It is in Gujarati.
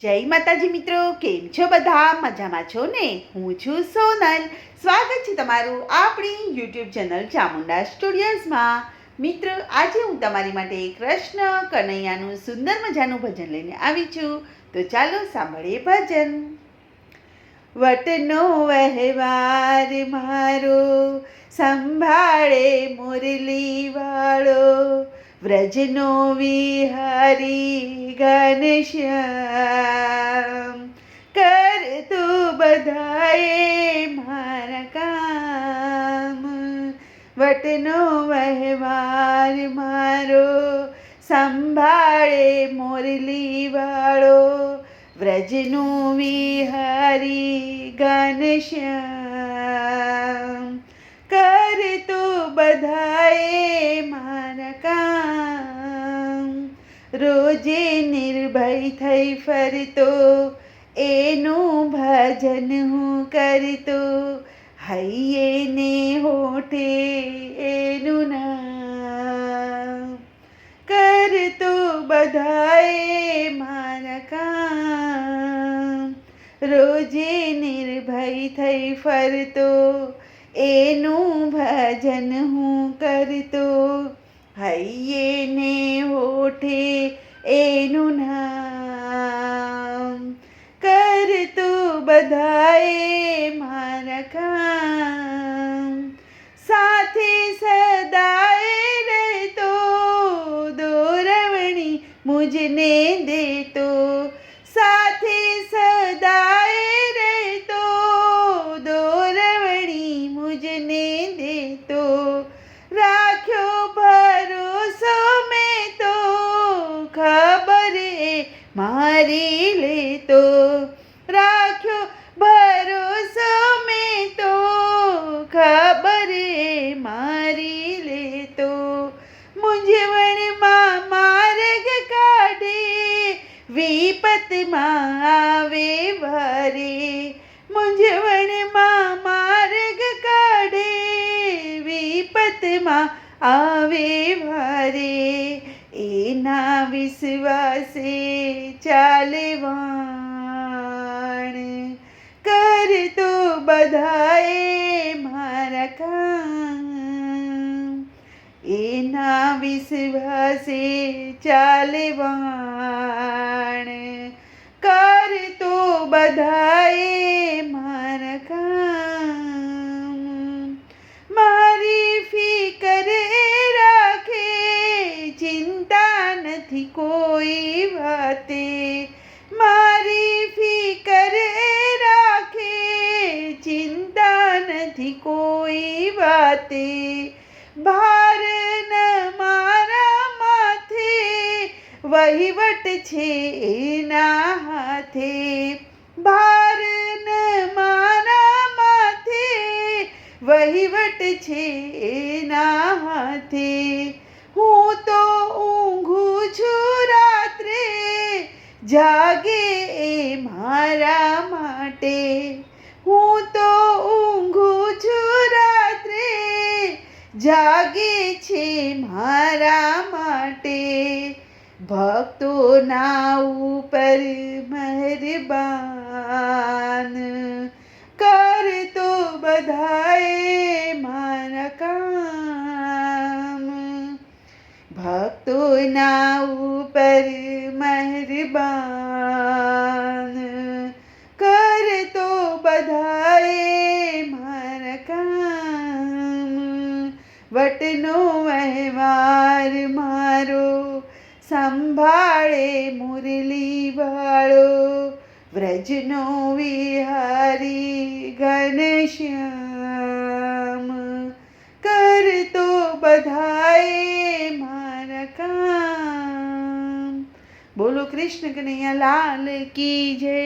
જય માતાજી મિત્રો, કેમ છો બધા? મજામાં છો ને? હું છું સોનલ. સ્વાગત છે તમારું આપણી યુટ્યુબ ચેનલ ચામુંડા સ્ટુડિયોઝમાં. મિત્રો, આજે હું તમારી માટે કૃષ્ણ કનૈયાનું સુંદર મજાનું ભજન લઈને આવી છું. તો ચાલો સાંભળીએ ભજન. વટનો વહેવાર મારો સંભાળે મુરલી વાળો, વ્રજનો વિહારી ઘનશ્યામ, કર તું બધાએ મારા કામ. વટનો વહેવાર મારો સંભાળે મુરલી વાળો, વ્રજનું વિહારી ઘનશ્યામ, કર તું બધાએ મારા કામ. રોજે નિર્ભય થઈ ફરતો એનું ભજન હું કરતો, હૈયે ને હોઠે એનું નામ, કર તું બધાએ મારા કામ. રોજે નિર્ભય થઈ ફરતો એનું ભજન હું કરતો, હૈયે ને હોઠે એનું નામ, કર તું બધાએ મારા કામ. સાથે સદાએ રહેતો દોરવણી મુજને દેતો, સાથે સદાએ રહેતો દોરવણી મુજને દેતો, રાખ્યો ભરોસો મેં તો ખબર એ મારી લેતો, રાખ્યો ભરોસો મેં તો ખબર એ મારી લેતો. મૂંઝવણમાં માર્ગ કાઢે વિપતમાં આવે ભારે, મૂંઝવણમાં માર્ગ કાઢે વિપતમાં આવે ભારે, એના વિશ્વાસે ચાલે વાણ, કર તું બધાએ મારા કામ. એના વિશ્વાસે ચાલે વાણ, કર તું બધાએ મારા કામ. મારી ફિકર રાખે ચિંતા નથી કોઈ વાતે, મારી ફિકર રાખે ચિંતા નથી કોઈ વાતે, ભાર ન મારા માથે વહીવટ છે એના હાથે, ભાર ન મારા માથે વહીવટ છે એના હાથે. હું તો ઊંઘું છું રાત્રે, જાગે એ મારા માટે, હું તો ઊંઘું છું રાત્રે, જાગે છે મારા માટે. ભક્તોના ઉપર મહેરબાન, કર તું બધાએ મારા કામ. ભક્તોના ઉપર મહેરબાન, કર તું બધાએ મારા કામ. વટનો વહેવાર મારો સંભાળે મુરલી વાળો, વ્રજનો વિહારી ઘનશ્યામ, કર તું બધાએ મારા કામ. બોલો કૃષ્ણ કનૈયા લાલ કી જય.